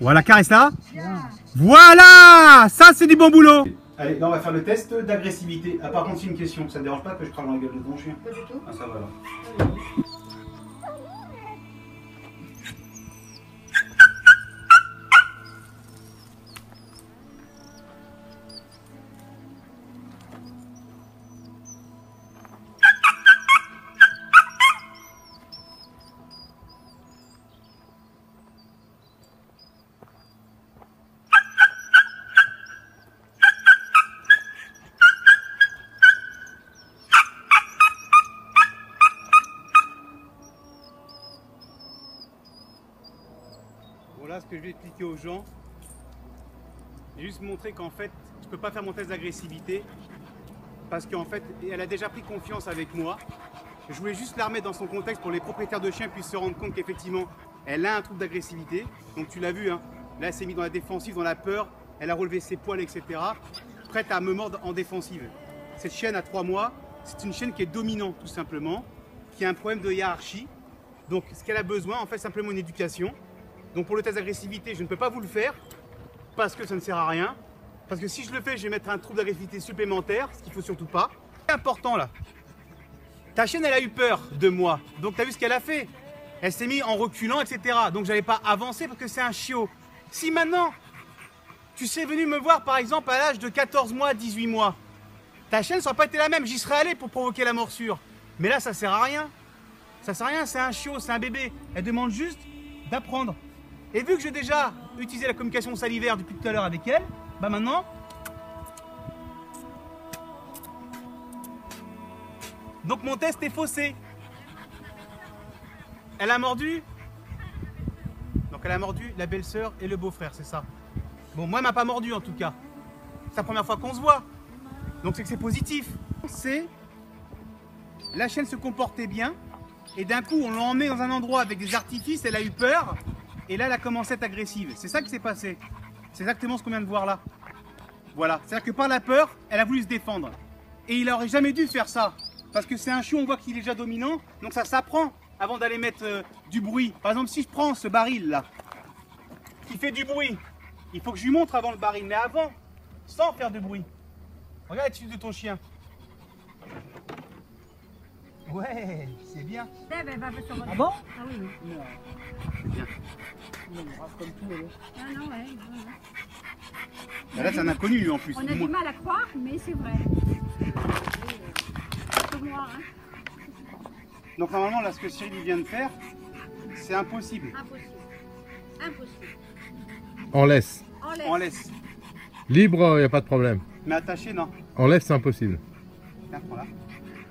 Voilà, caresse là. Voilà, ça c'est du bon boulot. Allez, là on va faire le test d'agressivité. Ah, par contre, c'est une question. Ça ne dérange pas que je crame dans la gueule de ton chien? Pas du tout. Ah, ça va alors. Voilà ce que je vais expliquer aux gens. J'ai juste montré qu'en fait, je ne peux pas faire mon test d'agressivité parce qu'en fait, elle a déjà pris confiance avec moi. Je voulais juste la remettre dans son contexte pour que les propriétaires de chiens puissent se rendre compte qu'effectivement, elle a un trouble d'agressivité. Donc tu l'as vu, hein, là elle s'est mise dans la défensive, dans la peur, elle a relevé ses poils, etc. Prête à me mordre en défensive. Cette chienne à 3 mois, c'est une chienne qui est dominante tout simplement, qui a un problème de hiérarchie. Donc ce qu'elle a besoin, en fait, simplement une éducation. Donc pour le test d'agressivité, je ne peux pas vous le faire parce que ça ne sert à rien. Parce que si je le fais, je vais mettre un trouble d'agressivité supplémentaire, ce qu'il ne faut surtout pas. C'est important là. Ta chienne, elle a eu peur de moi. Donc tu as vu ce qu'elle a fait. Elle s'est mise en reculant, etc. Donc je n'allais pas avancer parce que c'est un chiot. Si maintenant, tu sais venu me voir par exemple à l'âge de 14 mois, 18 mois, ta chienne, ça n'aurait pas été la même. J'y serais allé pour provoquer la morsure. Mais là, ça ne sert à rien. Ça ne sert à rien, c'est un chiot, c'est un bébé. Elle demande juste d'apprendre. Et vu que j'ai déjà utilisé la communication salivaire depuis tout à l'heure avec elle, bah maintenant, donc mon test est faussé. Elle a mordu. Donc elle a mordu la belle-sœur et le beau-frère, c'est ça. Bon, moi elle m'a pas mordu en tout cas. C'est la première fois qu'on se voit. Donc c'est que c'est positif. C'est la chienne se comportait bien et d'un coup on l'a emmenée dans un endroit avec des artifices, elle a eu peur. Et là, elle a commencé à être agressive. C'est ça qui s'est passé. C'est exactement ce qu'on vient de voir là. Voilà. C'est-à-dire que par la peur, elle a voulu se défendre. Et il n'aurait jamais dû faire ça. Parce que c'est un chiot, on voit qu'il est déjà dominant. Donc ça s'apprend avant d'aller mettre du bruit. Par exemple, si je prends ce baril là, qui fait du bruit, il faut que je lui montre avant le baril. Mais avant, sans faire de bruit. Regarde l'attitude de ton chien. Ouais, c'est bien. Ah bon? Ah oui, oui. C'est bien. Ah non, ouais. Bah là, c'est un inconnu lui en plus. On a du mal à croire, mais c'est vrai. Pour moi, hein. Donc normalement, là, ce que Cyril vient de faire, c'est impossible. Impossible. Impossible. On laisse. On laisse. On laisse. Libre, il n'y a pas de problème. Mais attaché, non. On laisse, c'est impossible. Tiens, prends là.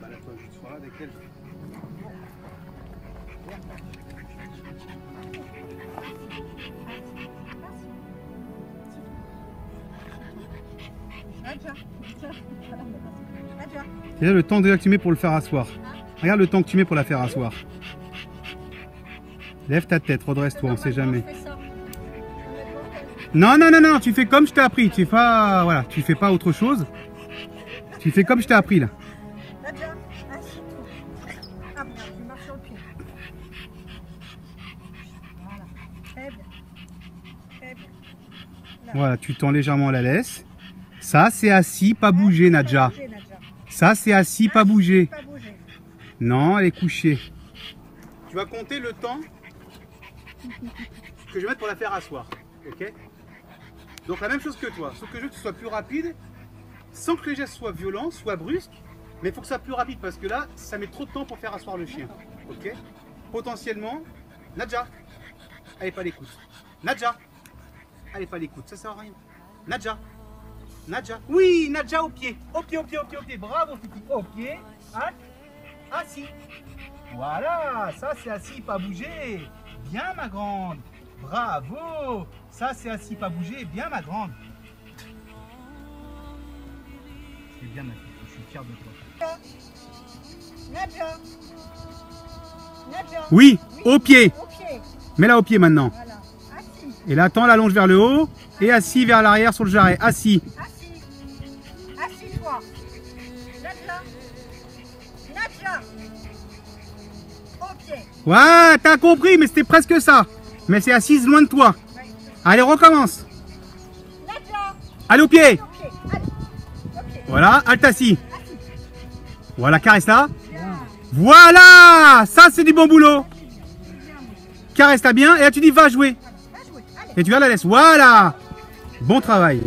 Bah là, toi, je sois là avec elle. Regarde le temps que tu mets pour le faire asseoir. Regarde le temps que tu mets pour la faire asseoir. Lève ta tête, redresse-toi, on sait jamais. Non, non, non, non, tu fais comme je t'ai appris. Tu fais pas, voilà, tu fais pas autre chose. Tu fais comme je t'ai appris là. Voilà, tu tends légèrement la laisse. Ça, c'est assis, pas bouger, Nadja. Ça, c'est assis, pas bouger. Non, elle est couchée. Tu vas compter le temps que je vais mettre pour la faire asseoir. Ok? Donc la même chose que toi, sauf que je veux que ce soit plus rapide, sans que les gestes soient violents, soient brusques, mais il faut que ça soit plus rapide parce que là, ça met trop de temps pour faire asseoir le chien. Ok? Potentiellement, Nadja, elle n'est pas à l'écoute. Nadja, elle n'est pas à l'écoute, ça sert à rien. Nadja, Nadja, oui, Nadja au pied, au pied, au pied, au pied, au pied, bravo petit, au pied, hein? Assis. Voilà, ça c'est assis, pas bouger. Bien ma grande, bravo. Ça c'est assis, pas bouger, bien ma grande. C'est bien ma fille, je suis fier de toi. Nadja. Nadja. Oui, au pied. Au pied. Mets-la au pied maintenant. Voilà. Assis. Et là, tends la longe vers le haut et assis vers l'arrière sur le jarret. Assis. Assis. Assis-toi. Nadja. Nadja. Au pied. Ouais, t'as compris, mais c'était presque ça. Mais c'est assise loin de toi. Allez, on recommence. Nadja. Allez au pied. Au pied. Allez. Au pied. Voilà, halte assis. Assis. Voilà, caresse là. Bien. Voilà, ça c'est du bon boulot. Caresse-la bien et là tu dis va jouer. Va jouer. Allez. Et tu vas la laisser. Voilà. Bon travail.